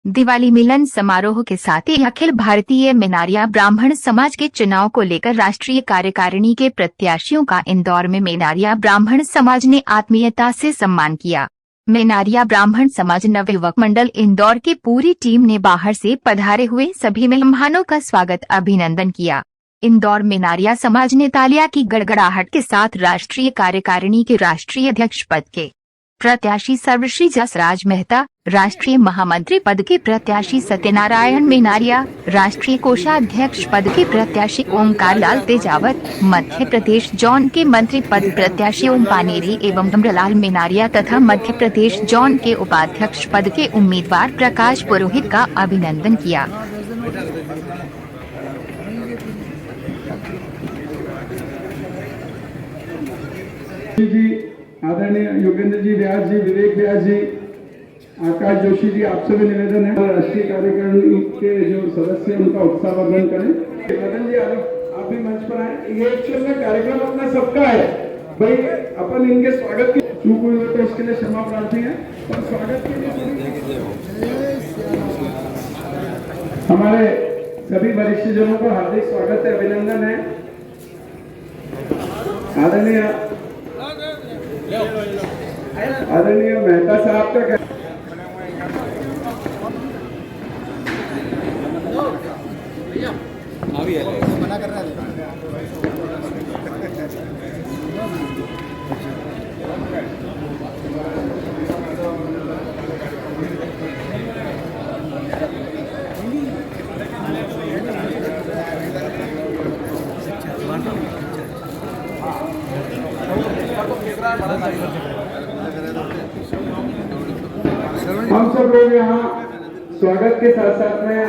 दिवाली मिलन समारोह के साथ ही अखिल भारतीय मेनारिया ब्राह्मण समाज के चुनाव को लेकर राष्ट्रीय कार्यकारिणी के प्रत्याशियों का इंदौर में मेनारिया ब्राह्मण समाज ने आत्मीयता से सम्मान किया। मेनारिया ब्राह्मण समाज नवयुवक मंडल इंदौर की पूरी टीम ने बाहर से पधारे हुए सभी मेहमानों का स्वागत अभिनंदन किया। इंदौर मेनारिया समाज ने तालियां की गड़गड़ाहट के साथ राष्ट्रीय कार्यकारिणी के राष्ट्रीय अध्यक्ष पद के प्रत्याशी सर्वश्री जसराज मेहता, राष्ट्रीय महामंत्री पद के प्रत्याशी सत्यनारायण मेनारिया, राष्ट्रीय कोषाध्यक्ष पद के प्रत्याशी ओमकार लाल तेजावत, मध्य प्रदेश जोन के मंत्री पद प्रत्याशी ओम पानेरी एवं अमरलाल मेनारिया तथा मध्य प्रदेश जोन के उपाध्यक्ष पद के उम्मीदवार प्रकाश पुरोहित का अभिनंदन किया। आदरणीय योगेंद्र जी व्यास जी, विवेक व्यास जी, आकाश जोशी जी, आपसे भी निवेदन है राष्ट्रीय कार्यकारिणी के जो सदस्य उनका उत्साहवर्धन करें। मदन जी आप भी मंच पर आए। ये एक्चुअल में कार्यक्रम अपना सबका है भाई, अपन इनके स्वागत की चूक हुई हो तो उसके लिए क्षमा प्रार्थी है, और स्वागत के लिए हमारे सभी वरिष्ठ जनों को हार्दिक स्वागत है, अभिनंदन है। आदरणीय मेहता साहब का मना कर रहा है। हम सब लोग यहाँ स्वागत के साथ साथ में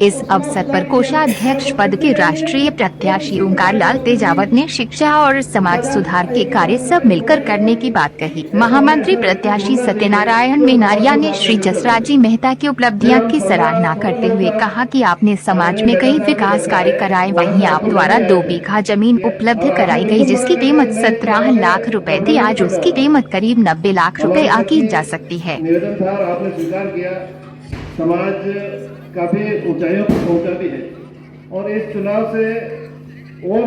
इस अवसर पर कोषाध्यक्ष पद के राष्ट्रीय प्रत्याशी ओमकार लाल तेजावत ने शिक्षा और समाज सुधार के कार्य सब मिलकर करने की बात कही। महामंत्री प्रत्याशी सत्यनारायण मेनारिया ने श्री जसराजी मेहता की उपलब्धियां की सराहना करते हुए कहा कि आपने समाज में कई विकास कार्य कराए, वहीं आप द्वारा 2 बीघा जमीन उपलब्ध कराई गई जिसकी कीमत 17 लाख रुपए थी, आज उसकी कीमत करीब 90 लाख रुपए आकी जा सकती है। समाज काफी ऊंचाइयों पर पहुंचा भी है और इस चुनाव से और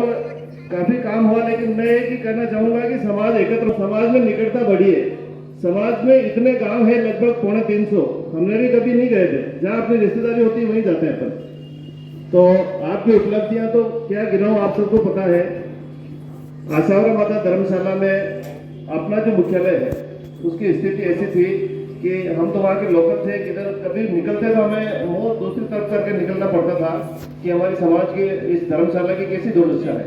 काफी काम हुआ, लेकिन मैं एक ही कहना चाहूंगा कि समाज एकत्र, समाज में निकटता बढ़ी है। समाज में इतने गांव है लगभग 350, हमने भी कभी नहीं गए थे, जहां अपनी रिश्तेदारी होती है वहीं जाते हैं अपन। तो आपकी उपलब्धियां तो क्या गिनाऊं, आप सबको पता है। आशावरा माता धर्मशाला में अपना जो मुख्यालय है उसकी स्थिति ऐसी थी कि हम तो वहाँ के लोकल थे, किधर कभी निकलते तो हमें मुंह दूसरी तरफ करके निकलना पड़ता था कि हमारी समाज के इस धर्मशाला की कैसी दुर्दशा है।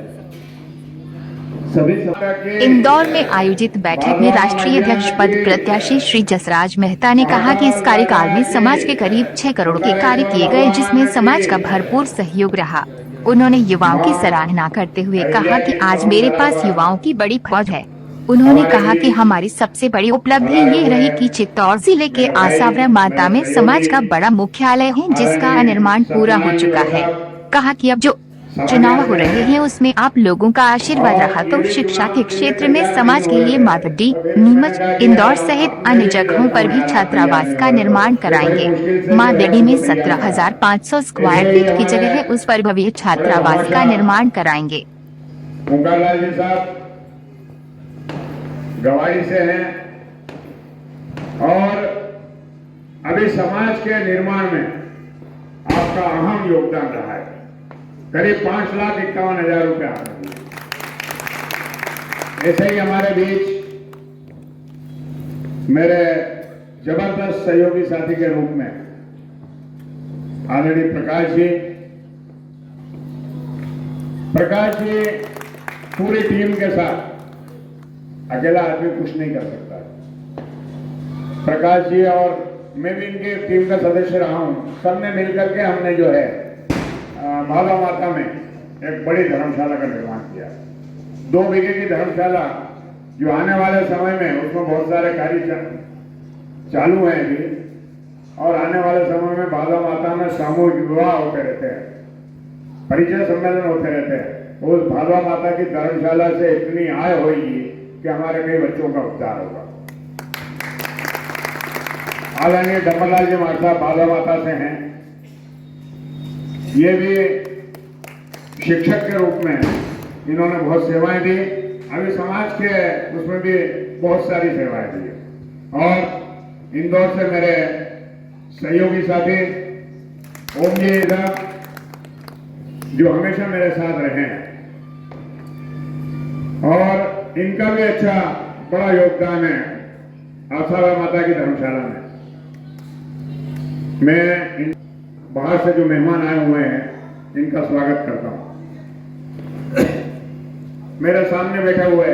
इंदौर में आयोजित बैठक में राष्ट्रीय अध्यक्ष पद प्रत्याशी श्री जसराज मेहता ने कहा कि इस कार्यकाल में समाज के करीब 6 करोड़ के कार्य किए गए, जिसमें समाज का भरपूर सहयोग रहा। उन्होंने युवाओं की सराहना करते हुए कहा कि आज मेरे पास युवाओं की बड़ी फौज है। उन्होंने कहा कि हमारी सबसे बड़ी उपलब्धि ये रही कि चित्तौड़ जिले के आशावरा माता में समाज का बड़ा मुख्यालय है, जिसका निर्माण पूरा हो चुका है। कहा कि अब जो चुनाव हो रहे हैं उसमें आप लोगों का आशीर्वाद रहा तो शिक्षा के क्षेत्र में समाज के लिए माधवडी, नीमच, इंदौर सहित अन्य जगहों पर भी छात्रावास का निर्माण कराएंगे। माधवडी में 17,500 स्क्वायर फीट की जगह है, उस पर भव्य छात्रावास का निर्माण कराएंगे। गवाही से हैं और अभी समाज के निर्माण में आपका अहम योगदान रहा है। करीब 5,51,000 रुपया। ऐसे ही हमारे बीच मेरे जबरदस्त सहयोगी साथी के रूप में आदरणीय प्रकाश जी पूरी टीम के साथ अकेला आदमी कुछ नहीं कर सकता। प्रकाश जी और मैं भी इनके टीम का सदस्य रहा हूँ, सबने मिलकर के हमने जो है भादो माता में एक बड़ी धर्मशाला का निर्माण किया। 2 बीघे की धर्मशाला जो आने वाले समय में, उसमें बहुत सारे कार्य चालू हैं अभी, और आने वाले समय में भादो माता में सामूहिक विवाह होते रहते हैं, परिचय सम्मेलन होते रहते हैं। उस भादो माता की धर्मशाला से इतनी आय होगी कि हमारे कई बच्चों का उपचार होगा। आदरणीय डम्बरलाल जी हमारे साथ भादो माता से हैं, ये भी शिक्षक के रूप में इन्होंने बहुत सेवाएं दी, अभी समाज के उसमें भी बहुत सारी सेवाएं दी। और इंदौर से मेरे सहयोगी साथी ओम जी इधर, जो हमेशा मेरे साथ रहे हैं, और इनका भी अच्छा बड़ा योगदान है आशावा माता की धर्मशाला में। मैं बाहर से जो मेहमान आए हुए हैं इनका स्वागत करता हूं। मेरे सामने बैठे हुए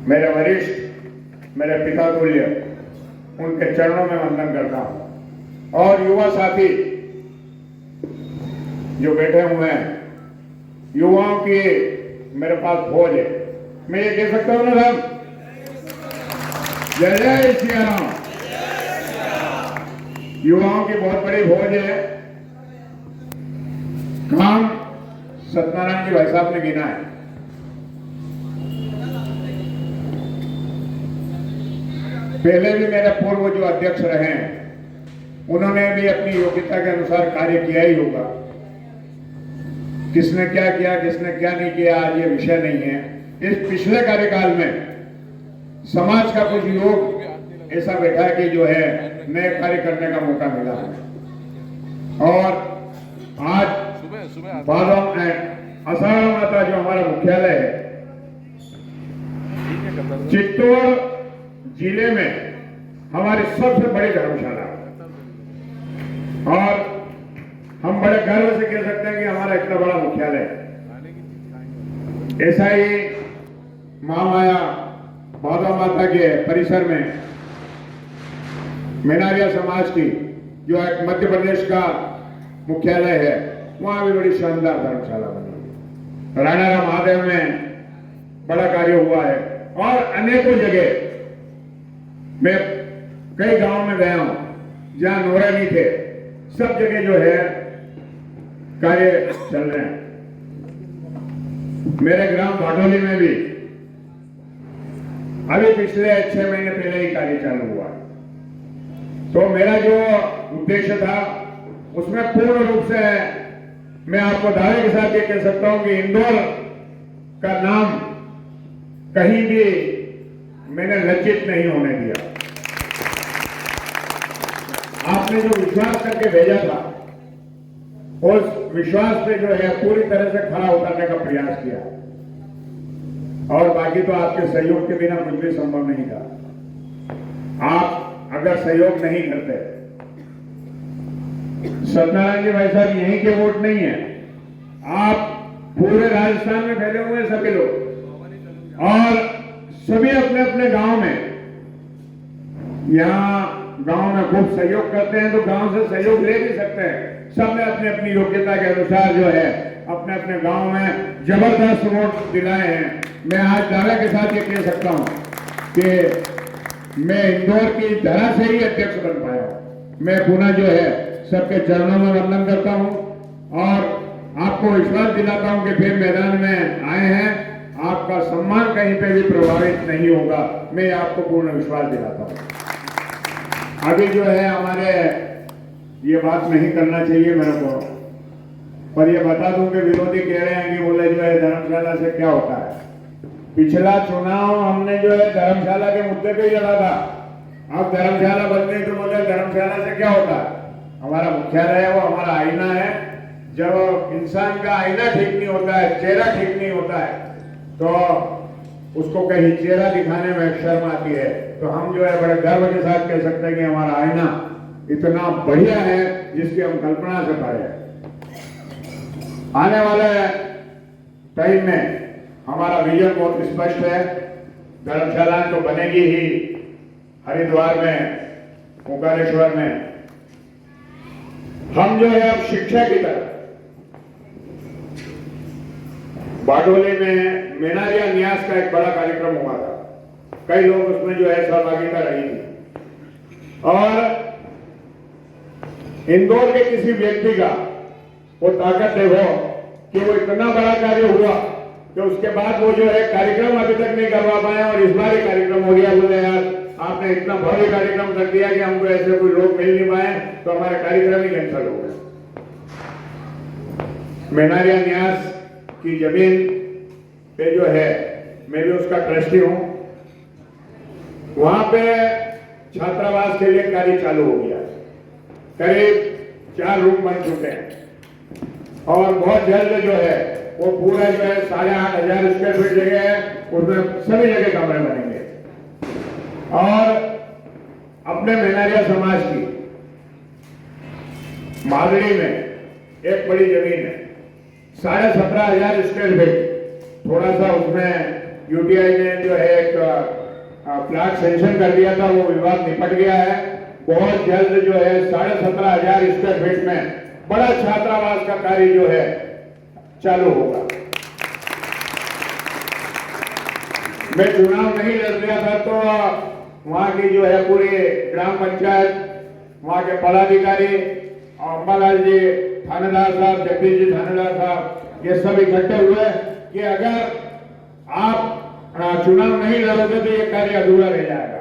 मेरे वरिष्ठ, मेरे पिता तुल्य, उनके चरणों में वंदन करता हूं। और युवा साथी जो बैठे हुए हैं, युवाओं की मेरे पास फौज है, मैं ये कह सकता हूं ना साहब, जय जय श्री राम। युवाओं की बहुत बड़ी फौज है। काम सत्यनारायण जी भाई साहब ने गिना है। पहले भी मेरे पूर्व जो अध्यक्ष रहे हैं, उन्होंने भी अपनी योग्यता के अनुसार कार्य किया ही होगा। किसने क्या किया, किसने क्या नहीं किया, आज ये विषय नहीं है। इस पिछले कार्यकाल में समाज का कुछ योग ऐसा बैठा है कि जो है नए कार्य करने का मौका मिला है। और आज आशावा माता जो हमारा मुख्यालय है, चित्तौड़ जिले में हमारी सबसे बड़ी धर्मशाला है, और हम बड़े गर्व से कह सकते हैं कि हमारा इतना बड़ा मुख्यालय है। ऐसा ही महामाया भादो माता के परिसर में मेनारिया समाज की जो एक मध्य प्रदेश का मुख्यालय है, वहां भी बड़ी शानदार धर्मशाला बनी। राणाराम महादेव में बड़ा कार्य हुआ है, और अनेकों जगह मैं कई गांव में गया हूं जहां नोरा नहीं थे, सब जगह जो है कार्य चल रहे हैं। मेरे ग्राम भाटोली में भी अभी पिछले 6 महीने पहले ही कार्य चालू हुआ। तो मेरा जो उद्देश्य था उसमें पूर्ण रूप से मैं आपको दावे के साथ ये कह सकता हूं कि इंदौर का नाम कहीं भी मैंने लज्जित नहीं होने दिया। आपने जो विश्वास करके भेजा था, उस विश्वास पे जो है पूरी तरह से खरा उतरने का प्रयास किया, और बाकी तो आपके सहयोग के बिना कुछ भी संभव नहीं था। आप अगर सहयोग नहीं करते, सत्यनारायण जी भाई साहब यहीं के वोट नहीं है, आप पूरे राजस्थान में फैले हुए सभी लोग, और सभी अपने अपने गांव में, यहाँ गांव में खूब सहयोग करते हैं, तो गांव से सहयोग ले भी सकते हैं। सब ने अपनी अपनी योग्यता के अनुसार जो है अपने अपने गांव में जबरदस्त वोट दिलाए हैं। मैं आज दावे के साथ ये कह सकता हूं कि मैं इंदौर की धरा से ही अध्यक्ष बन पाया हूं। मैं पुनः जो है सबके चरणों में वंदन करता हूं, और आपको विश्वास दिलाता हूं कि फिर मैदान में आए हैं, आपका सम्मान कहीं पे भी प्रभावित नहीं होगा। मैं आपको पूर्ण विश्वास दिलाता हूं। अभी जो है हमारे ये बात नहीं करना चाहिए मेरे को, पर ये बता दूं कि विरोधी कह रहे हैं कि बोले जो है धर्मशाला से क्या होता है। पिछला चुनाव हमने जो है धर्मशाला के मुद्दे पे ही लड़ा था। अब धर्मशाला बन गई तो बोले धर्मशाला से क्या होता है। हमारा मुख्यालय है, वो हमारा आईना है। जब इंसान का आईना ठीक नहीं होता है, चेहरा ठीक नहीं होता है, तो उसको कहीं चेहरा दिखाने में शर्म आती है। तो हम जो है बड़े गर्व के साथ कह सकते हैं कि हमारा आईना इतना बढ़िया है जिसकी हम कल्पना से परे है। आने वाले टाइम में हमारा विजन बहुत स्पष्ट है। धर्मशाला तो बनेगी ही हरिद्वार में, ओंकारेश्वर में। हम जो है अब शिक्षा की तरफ, बारडोली में मेनारिया न्यास का एक बड़ा कार्यक्रम हुआ था, कई लोग उसमें जो है सहभागिता रही थी। और इंदौर के किसी व्यक्ति का वो ताकत देखो कि वो इतना बड़ा कार्य हुआ कि उसके बाद वो जो है कार्यक्रम अभी तक नहीं करवा पाए, और इस बार ही कार्यक्रम हो गया। बोले यार आपने इतना भव्य कार्यक्रम कर दिया कि हमको ऐसे कोई लोग मिल नहीं पाए, तो हमारा कार्यक्रम ही कैंसिल हो गया। मेनारिया न्यास की जमीन पे जो है, मैं भी उसका ट्रस्टी हूं, वहां पे छात्रावास के लिए कार्य चालू हो गया। करीब 4 रूम बन चुके हैं और बहुत जल्द जो है वो पूरा जो है 8,500 स्क्वायर फीट जगह है, उसमें सभी जगह कमरे बनेंगे। और अपने मेनारिया समाज की मादड़ी में एक बड़ी जमीन है, 17,500 स्क्वायर फीट। थोड़ा सा उसमें यूटीआई ने जो है एक प्लाट सेंक्शन कर दिया था, वो विवाद निपट गया है। बहुत जल्द जो है 17,500 स्क्वायर फीट में बड़ा छात्रावास का कार्य जो है चालू होगा। मैं चुनाव नहीं लड़ रहा था तो वहां की जो है पूरी ग्राम पंचायत, वहां के पदाधिकारी, अम्बालाल जी थानेदार साहब, जगदीश जी थानेदार साहब, ये सब इकट्ठे हुए कि अगर आप चुनाव नहीं लड़ोगे तो ये कार्य अधूरा रह जाएगा।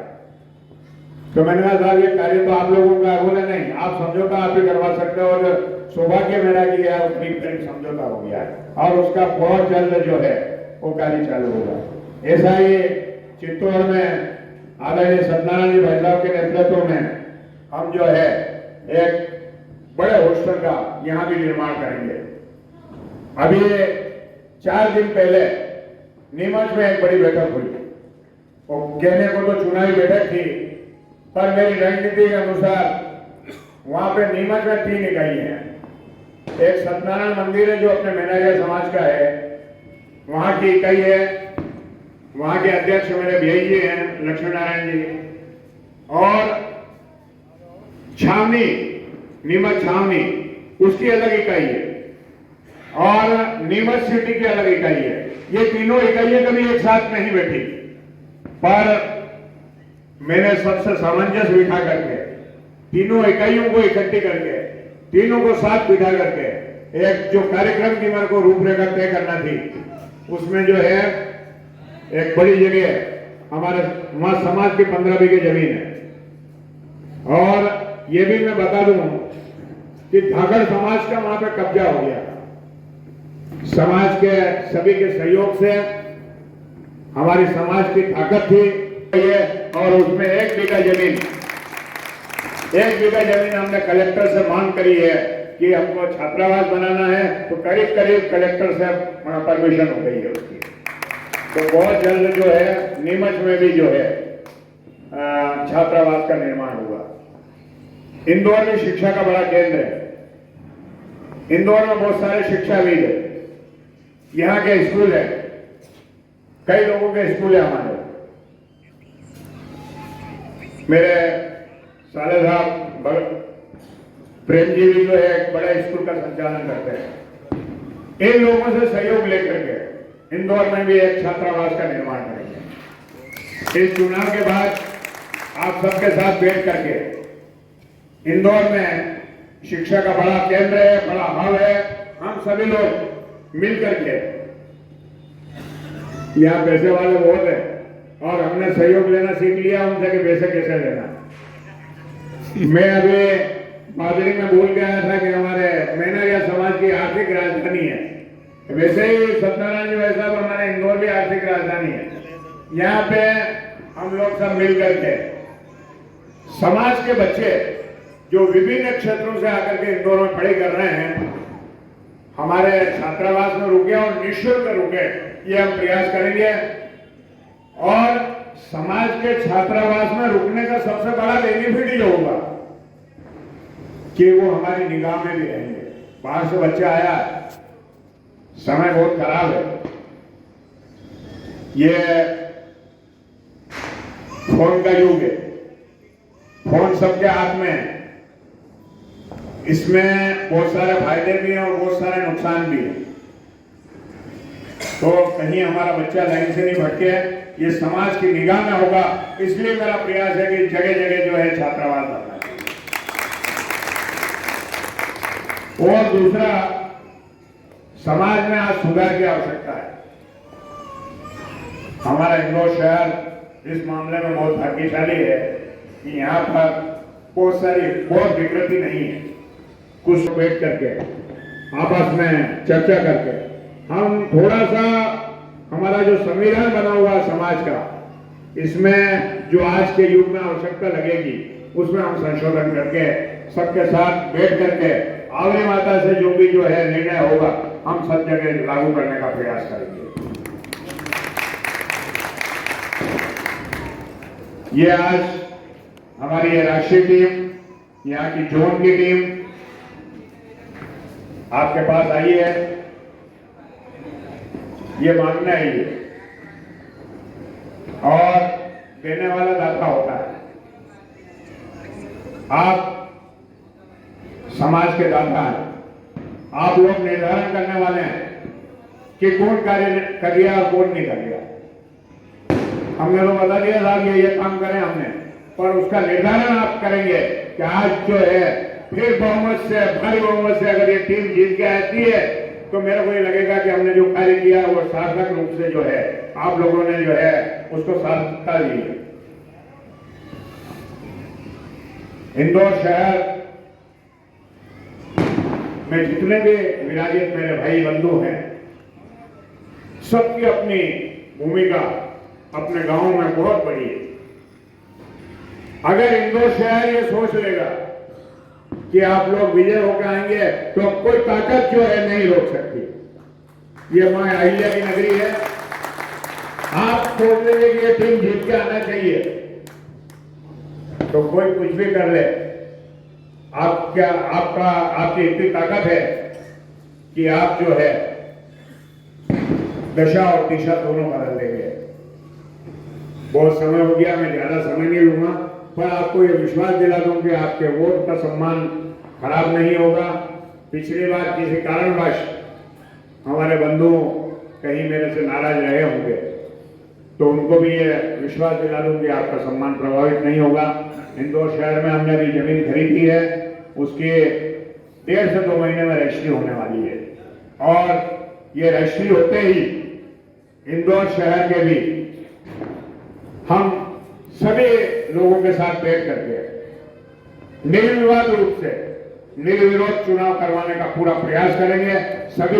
तो मैंने कहा साहब ये कार्य तो आप लोगों का, बोले नहीं आप समझौता आप ही करवा सकते हो, और सौभाग्य मेरा की है उसकी करीब समझौता हो गया है और उसका बहुत जल्द जो है वो कार्य चालू होगा। ऐसा ही चित्तौड़ में आदरणीय सत्यनारायण जी भाई साहब के नेतृत्व में हम जो है एक बड़े हॉस्टल का यहाँ भी निर्माण करेंगे। अभी 4 दिन पहले नीमच में एक बड़ी बैठक हुई, और कहने को तो चुनावी बैठक थी, पर मेरी रणनीति के अनुसार वहां पे नीमच में 3 इकाई हैं। एक सत्यनारायण मंदिर है जो अपने मेनारिया समाज का है, वहां की इकाई है, वहां के अध्यक्ष मेरे भैया जी हैं लक्ष्मी नारायण जी, और छावनी, नीमच छावनी उसकी अलग इकाई है, और नीमच सिटी की अलग इकाई है। ये तीनों इकाइयां कभी एक साथ नहीं बैठी, पर मैंने सबसे सामंजस्य बिठा करके तीनों इकाइयों को इकट्ठी करके तीनों को साथ बिठा करके एक जो कार्यक्रम की मेरे को रूपरेखा तय करना थी, उसमें जो है एक बड़ी जगह हमारे वहां समाज की 15 बीघे जमीन है। और ये भी मैं बता दूं कि धाकड़ समाज का वहां पे कब्जा हो गया। समाज के सभी के सहयोग से हमारी समाज की ताकत थी ये, और उसमें 1 बीघा जमीन हमने कलेक्टर से मांग करी है कि हमको छात्रावास बनाना है, तो करीब करीब कलेक्टर से परमिशन हो गई है उसकी। तो बहुत जल्द जो है नीमच में भी जो है छात्रावास का निर्माण होगा। इंदौर में शिक्षा का बड़ा केंद्र है, इंदौर में बहुत सारे शिक्षाविद है, यहाँ के स्कूल है, कई लोगों के स्कूल है हमारे। मेरे साले साहब प्रेम जी भी जो है एक बड़ा स्कूल का संचालन करते हैं। इन लोगों से सहयोग लेकर के इंदौर में भी एक छात्रावास का निर्माण करेंगे। इस चुनाव के बाद आप सबके साथ बैठ करके इंदौर में शिक्षा का बड़ा केंद्र है, बड़ा हब है, हम सभी लोग मिल करके, यहाँ पैसे वाले बहुत है और हमने सहयोग लेना सीख लिया उनसे कि पैसे कैसे लेना। मैं अभी मादरी में बोल के आया था कि हमारे मेनारिया समाज की आर्थिक राजधानी है, वैसे ही सत्यनारायण जी वैसा हमारे इंदौर भी आर्थिक राजधानी है। यहाँ पे हम लोग सब मिल करके समाज के बच्चे जो विभिन्न क्षेत्रों से आकर के इंदौर में पढ़ाई कर रहे हैं, हमारे छात्रावास में रुके और निःशुल्क रुके, ये हम प्रयास करेंगे। और समाज के छात्रावास में रुकने का सबसे बड़ा बेनिफिट ये होगा कि वो हमारी निगाह में भी रहेंगे। बाहर से बच्चा आया, समय बहुत खराब है, ये फोन का युग है, फोन सबके हाथ में है। इसमें बहुत सारे फायदे भी हैं और बहुत सारे नुकसान भी हैं। तो कहीं हमारा बच्चा लाइन से नहीं भटके, ये समाज की निगाह में होगा, इसलिए मेरा प्रयास है कि जगह जगह जो है छात्रावास बनना चाहिए। और दूसरा, समाज में आज सुधार की आवश्यकता है। हमारा इंदौर शहर इस मामले में बहुत भाग्यशाली है कि यहाँ पर बहुत सारी बहुत विकृति नहीं है। कुछ बैठ करके आपस में चर्चा करके हम थोड़ा सा हमारा जो संविधान बना हुआ है समाज का, इसमें जो आज के युग में आवश्यकता लगेगी उसमें हम संशोधन करके सबके साथ बैठ करके आवली माता से जो भी जो है निर्णय होगा हम सब जगह लागू करने का प्रयास करेंगे। ये आज हमारी ये राष्ट्रीय टीम, यहाँ की जोन की टीम आपके पास आई है। ये मांगना ही है और देने वाला दाता होता है। आप समाज के दाता हैं, आप लोग निर्धारण करने वाले हैं कि कौन कार्य कर दिया और कौन नहीं कर दिया। हमने तो बता दिया साहब ये काम करें हमने, पर उसका निर्धारण आप करेंगे कि आज जो है फिर बहुमत से, भारी बहुमत से अगर ये टीम जीत के आती है तो मेरे को ये लगेगा कि हमने जो कार्य किया वो सार्थक रूप से जो है आप लोगों ने जो है उसको सार्थकता दी है। इंदौर शहर में जितने भी विराजित मेरे भाई बंधु हैं, सबकी अपनी भूमिका अपने गांव में बहुत बड़ी है। अगर इंदौर शहर ये सोच लेगा कि आप लोग विजय होकर आएंगे तो कोई ताकत जो है नहीं रोक सकती। ये मां अहिल्या की नगरी है। आप सोच लेंगे कि ये टीम जीत के आना चाहिए तो कोई कुछ भी कर ले, आपकी इतनी ताकत है कि आप जो है दशा और दिशा दोनों बदल देंगे। बहुत समय हो गया, मैं ज्यादा समय नहीं लूंगा, पर आपको ये विश्वास दिला दूं कि आपके वोट का सम्मान खराब नहीं होगा। पिछली बार किसी कारणवश हमारे बंधु कहीं मेरे से नाराज रहे होंगे तो उनको भी ये विश्वास दिला दूं कि आपका सम्मान प्रभावित नहीं होगा। इंदौर शहर में हमने अभी जमीन खरीदी है, उसके 1.5 से 2 महीने में रजिस्ट्री होने वाली है और ये रजिस्ट्री होते ही इंदौर शहर के भी हम सभी लोगों के साथ बैठ करके निर्विवाद रूप से निर्विरोध चुनाव करवाने का पूरा प्रयास करेंगे। सभी